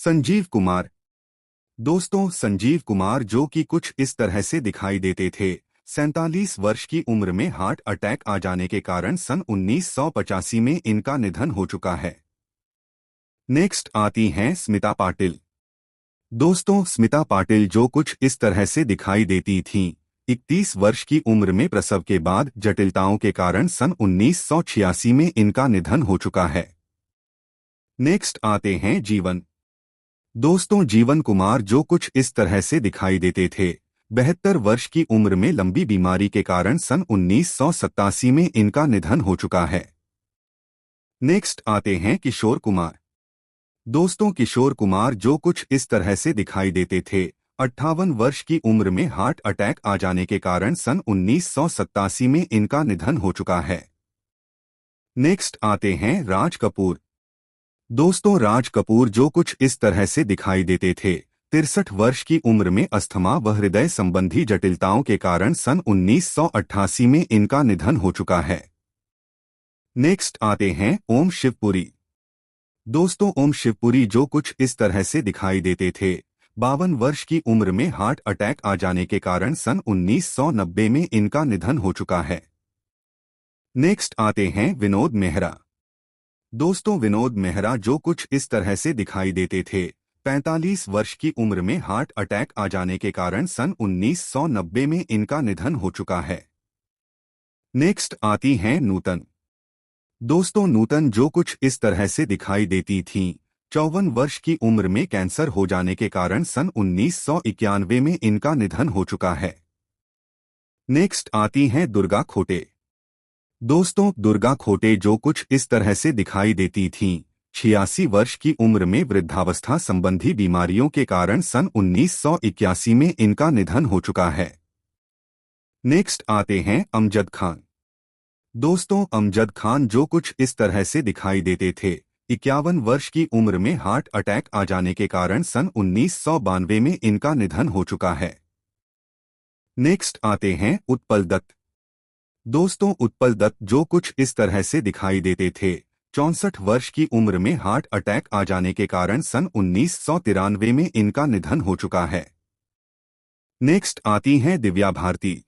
संजीव कुमार। दोस्तों, संजीव कुमार जो कि कुछ इस तरह से दिखाई देते थे। 47 वर्ष की उम्र में हार्ट अटैक आ जाने के कारण सन 1985 में इनका निधन हो चुका है। नेक्स्ट आती हैं स्मिता पाटिल। दोस्तों, स्मिता पाटिल जो कुछ इस तरह से दिखाई देती थीं। 31 वर्ष की उम्र में प्रसव के बाद जटिलताओं के कारण सन 1986 में इनका निधन हो चुका है। नेक्स्ट आते हैं जीवन। दोस्तों, जीवन कुमार जो कुछ इस तरह से दिखाई देते थे। 72 वर्ष की उम्र में लंबी बीमारी के कारण सन 1987 में इनका निधन हो चुका है। नेक्स्ट आते हैं किशोर कुमार। दोस्तों, किशोर कुमार जो कुछ इस तरह से दिखाई देते थे। 58 वर्ष की उम्र में हार्ट अटैक आ जाने के कारण सन 1987 में इनका निधन हो चुका है। नेक्स्ट आते हैं राज कपूर। दोस्तों, राज कपूर जो कुछ इस तरह से दिखाई देते थे। 63 वर्ष की उम्र में अस्थमा व हृदय संबंधी जटिलताओं के कारण सन 1988 में इनका निधन हो चुका है। नेक्स्ट आते हैं ओम शिवपुरी। दोस्तों, ओम शिवपुरी जो कुछ इस तरह से दिखाई देते थे। 52 वर्ष की उम्र में हार्ट अटैक आ जाने के कारण सन 1990 में इनका निधन हो चुका है। नेक्स्ट आते हैं विनोद मेहरा। दोस्तों, विनोद मेहरा जो कुछ इस तरह से दिखाई देते थे। 45 वर्ष की उम्र में हार्ट अटैक आ जाने के कारण सन 1990 में इनका निधन हो चुका है। नेक्स्ट आती हैं नूतन। दोस्तों, नूतन जो कुछ इस तरह से दिखाई देती थीं। 54 वर्ष की उम्र में कैंसर हो जाने के कारण सन 1991 में इनका निधन हो चुका है। नेक्स्ट आती हैं दुर्गा खोटे। दोस्तों, दुर्गा खोटे जो कुछ इस तरह से दिखाई देती थीं। 86 वर्ष की उम्र में वृद्धावस्था संबंधी बीमारियों के कारण सन 1981 में इनका निधन हो चुका है। नेक्स्ट आते हैं अमजद खान। दोस्तों, अमजद खान जो कुछ इस तरह से दिखाई देते थे। 51 वर्ष की उम्र में हार्ट अटैक आ जाने के कारण सन 1992 में इनका निधन हो चुका है। नेक्स्ट आते हैं उत्पल दत्त। दोस्तों, उत्पल दत्त जो कुछ इस तरह से दिखाई देते थे। 64 वर्ष की उम्र में हार्ट अटैक आ जाने के कारण सन 1993 में इनका निधन हो चुका है। नेक्स्ट आती हैं दिव्या भारती।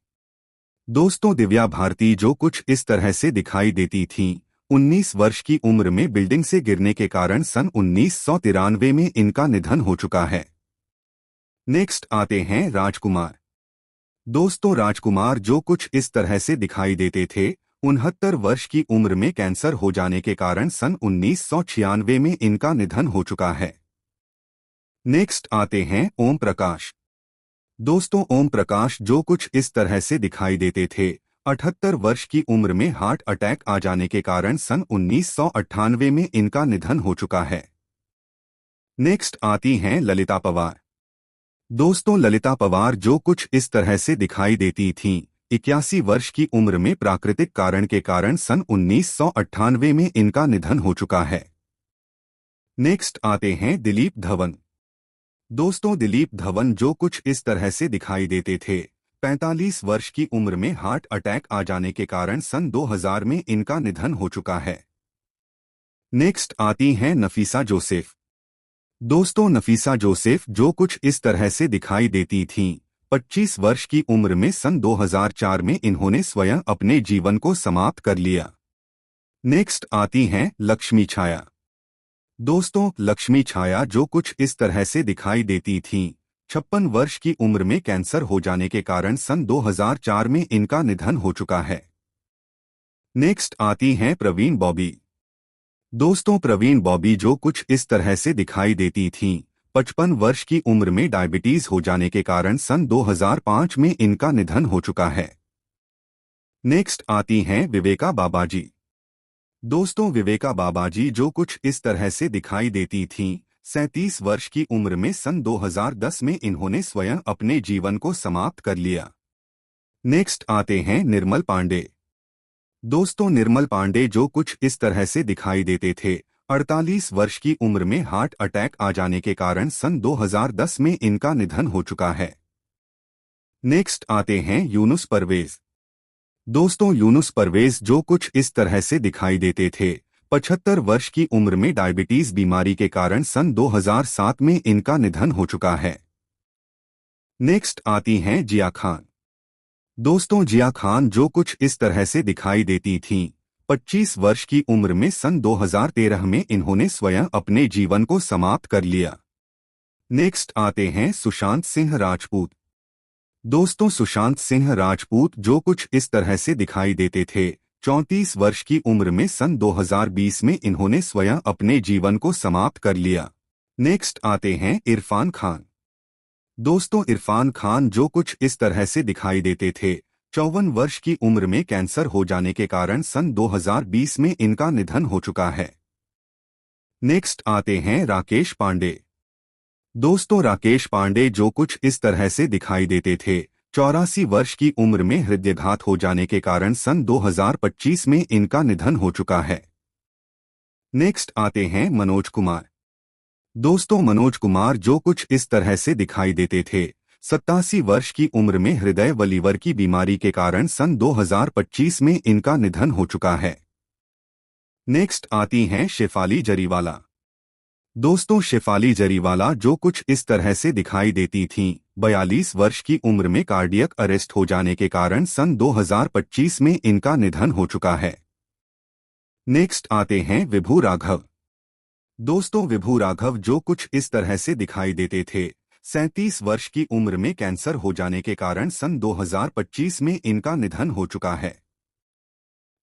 दोस्तों, दिव्या भारती जो कुछ इस तरह से दिखाई देती थीं। 19 वर्ष की उम्र में बिल्डिंग से गिरने के कारण सन 1993 में इनका निधन हो चुका है। नेक्स्ट आते हैं राजकुमार। दोस्तों, राजकुमार जो कुछ इस तरह से दिखाई देते थे। 69 वर्ष की उम्र में कैंसर हो जाने के कारण सन 1996 में इनका निधन हो चुका है। नेक्स्ट आते हैं ओम प्रकाश। दोस्तों, ओम प्रकाश जो कुछ इस तरह से दिखाई देते थे। 78 वर्ष की उम्र में हार्ट अटैक आ जाने के कारण सन 1998 में इनका निधन हो चुका है। नेक्स्ट आती हैं ललिता पवार। दोस्तों, ललिता पवार जो कुछ इस तरह से दिखाई देती थीं। 81 वर्ष की उम्र में प्राकृतिक कारण के कारण सन 1998 में इनका निधन हो चुका है। नेक्स्ट आते हैं दिलीप धवन। दोस्तों, दिलीप धवन जो कुछ इस तरह से दिखाई देते थे। 45 वर्ष की उम्र में हार्ट अटैक आ जाने के कारण सन 2000 में इनका निधन हो चुका है। नेक्स्ट आती हैं नफीसा जोसेफ। दोस्तों, नफीसा जोसेफ जो कुछ इस तरह से दिखाई देती थीं। 25 वर्ष की उम्र में सन 2004 में इन्होंने स्वयं अपने जीवन को समाप्त कर लिया। नेक्स्ट आती हैं लक्ष्मी छाया। दोस्तों, लक्ष्मी छाया जो कुछ इस तरह से दिखाई देती थीं। 56 वर्ष की उम्र में कैंसर हो जाने के कारण सन 2004 में इनका निधन हो चुका है। नेक्स्ट आती हैं प्रवीण बॉबी। दोस्तों, प्रवीण बॉबी जो कुछ इस तरह से दिखाई देती थीं। 55 वर्ष की उम्र में डायबिटीज हो जाने के कारण सन 2005 में इनका निधन हो चुका है। नेक्स्ट आती हैं विवेका बाबाजी। दोस्तों, विवेका बाबाजी जो कुछ इस तरह से दिखाई देती थीं। 37 वर्ष की उम्र में सन 2010 में इन्होंने स्वयं अपने जीवन को समाप्त कर लिया। नेक्स्ट आते हैं निर्मल पांडे। दोस्तों, निर्मल पांडे जो कुछ इस तरह से दिखाई देते थे। 48 वर्ष की उम्र में हार्ट अटैक आ जाने के कारण सन 2010 में इनका निधन हो चुका है। नेक्स्ट आते हैं यूनुस परवेज। दोस्तों, यूनुस परवेज जो कुछ इस तरह से दिखाई देते थे। 75 वर्ष की उम्र में डायबिटीज बीमारी के कारण सन 2007 में इनका निधन हो चुका है। नेक्स्ट आती हैं जिया खान। दोस्तों, जिया खान जो कुछ इस तरह से दिखाई देती थीं। 25 वर्ष की उम्र में सन 2013 में इन्होंने स्वयं अपने जीवन को समाप्त कर लिया। नेक्स्ट आते हैं सुशांत सिंह राजपूत। दोस्तों, सुशांत सिंह राजपूत जो कुछ इस तरह से दिखाई देते थे। 34 वर्ष की उम्र में सन 2020 में इन्होंने स्वयं अपने जीवन को समाप्त कर लिया। नेक्स्ट आते हैं इरफान खान। दोस्तों, इरफान खान जो कुछ इस तरह से दिखाई देते थे। 54 वर्ष की उम्र में कैंसर हो जाने के कारण सन 2020 में इनका निधन हो चुका है। नेक्स्ट आते हैं राकेश पांडे। दोस्तों, राकेश पांडे जो कुछ इस तरह से दिखाई देते थे। 84 वर्ष की उम्र में हृदयाघात हो जाने के कारण सन 2025 में इनका निधन हो चुका है। नेक्स्ट आते हैं मनोज कुमार। दोस्तों, मनोज कुमार जो कुछ इस तरह से दिखाई देते थे। 87 वर्ष की उम्र में हृदय व लीवर की बीमारी के कारण सन 2025 में इनका निधन हो चुका है। नेक्स्ट आती हैं शेफाली जरीवाला। दोस्तों, शेफाली जरीवाला जो कुछ इस तरह से दिखाई देती थीं। 42 वर्ष की उम्र में कार्डियक अरेस्ट हो जाने के कारण सन 2025 में इनका निधन हो चुका है। नेक्स्ट आते हैं विभू राघव। दोस्तों, विभू राघव जो कुछ इस तरह से दिखाई देते थे। 37 वर्ष की उम्र में कैंसर हो जाने के कारण सन 2025 में इनका निधन हो चुका है।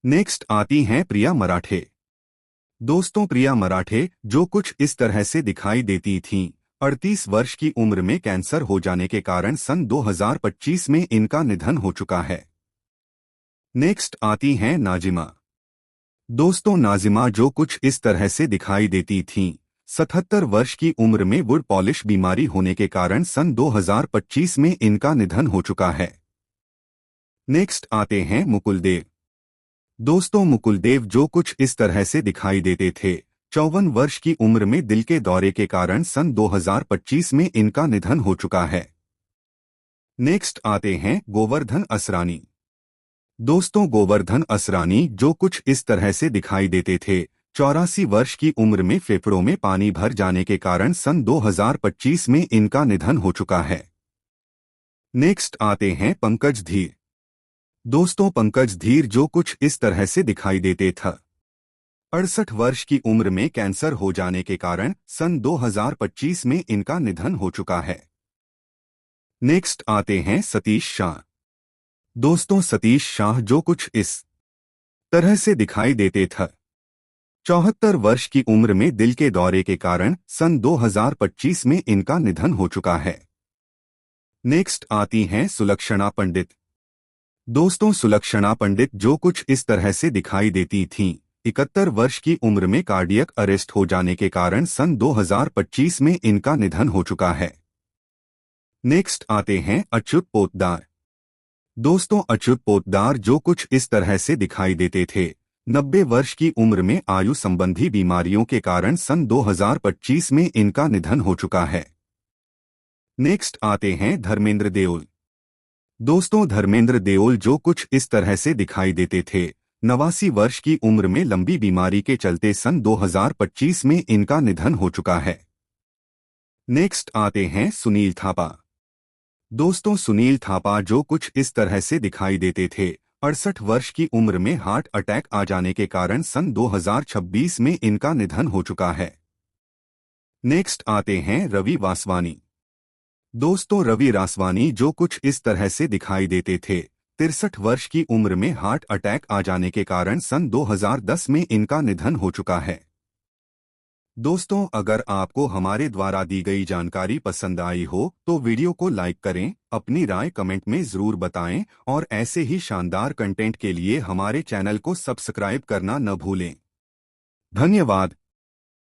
नेक्स्ट आती हैं प्रिया मराठे। दोस्तों, प्रिया मराठे जो कुछ इस तरह से दिखाई देती थीं। 38 वर्ष की उम्र में कैंसर हो जाने के कारण सन 2025 में इनका निधन हो चुका है। नेक्स्ट आती हैं नाजिमा। दोस्तों, नाजिमा जो कुछ इस तरह से दिखाई देती थीं। 77 वर्ष की उम्र में वुड पॉलिश बीमारी होने के कारण सन 2025 में इनका निधन हो चुका है। नेक्स्ट आते हैं मुकुल देव। दोस्तों, मुकुल देव जो कुछ इस तरह से दिखाई देते थे। 54 वर्ष की उम्र में दिल के दौरे के कारण सन 2025 में इनका निधन हो चुका है। नेक्स्ट आते हैं गोवर्धन असरानी। दोस्तों, गोवर्धन असरानी जो कुछ इस तरह से दिखाई देते थे। 84 वर्ष की उम्र में फेफड़ों में पानी भर जाने के कारण सन 2025 में इनका निधन हो चुका है। नेक्स्ट आते हैं पंकज धीर। दोस्तों, पंकज धीर जो कुछ इस तरह से दिखाई देते था। 68 वर्ष की उम्र में कैंसर हो जाने के कारण सन 2025 में इनका निधन हो चुका है। नेक्स्ट आते हैं सतीश शाह। दोस्तों, सतीश शाह जो कुछ इस तरह से दिखाई देते था। 74 वर्ष की उम्र में दिल के दौरे के कारण सन 2025 में इनका निधन हो चुका है। नेक्स्ट आती हैं सुलक्षणा पंडित। दोस्तों, सुलक्षणा पंडित जो कुछ इस तरह से दिखाई देती थीं। 71 वर्ष की उम्र में कार्डियक अरेस्ट हो जाने के कारण सन 2025 में इनका निधन हो चुका है। नेक्स्ट आते हैं अच्युत पोद्दार। दोस्तों, अच्युत पोद्दार जो कुछ इस तरह से दिखाई देते थे। 90 वर्ष की उम्र में आयु संबंधी बीमारियों के कारण सन 2025 में इनका निधन हो चुका है। नेक्स्ट आते हैं धर्मेंद्र देओल। दोस्तों, धर्मेंद्र देओल जो कुछ इस तरह से दिखाई देते थे। 89 वर्ष की उम्र में लंबी बीमारी के चलते सन 2025 में इनका निधन हो चुका है। नेक्स्ट आते हैं सुनील थापा। दोस्तों, सुनील थापा जो कुछ इस तरह से दिखाई देते थे। 68 वर्ष की उम्र में हार्ट अटैक आ जाने के कारण सन 2026 में इनका निधन हो चुका है। नेक्स्ट आते हैं रवि वासवानी। दोस्तों, रवि वासवानी जो कुछ इस तरह से दिखाई देते थे। 63 वर्ष की उम्र में हार्ट अटैक आ जाने के कारण सन 2010 में इनका निधन हो चुका है। दोस्तों, अगर आपको हमारे द्वारा दी गई जानकारी पसंद आई हो तो वीडियो को लाइक करें, अपनी राय कमेंट में जरूर बताएं और ऐसे ही शानदार कंटेंट के लिए हमारे चैनल को सब्सक्राइब करना न भूलें। धन्यवाद।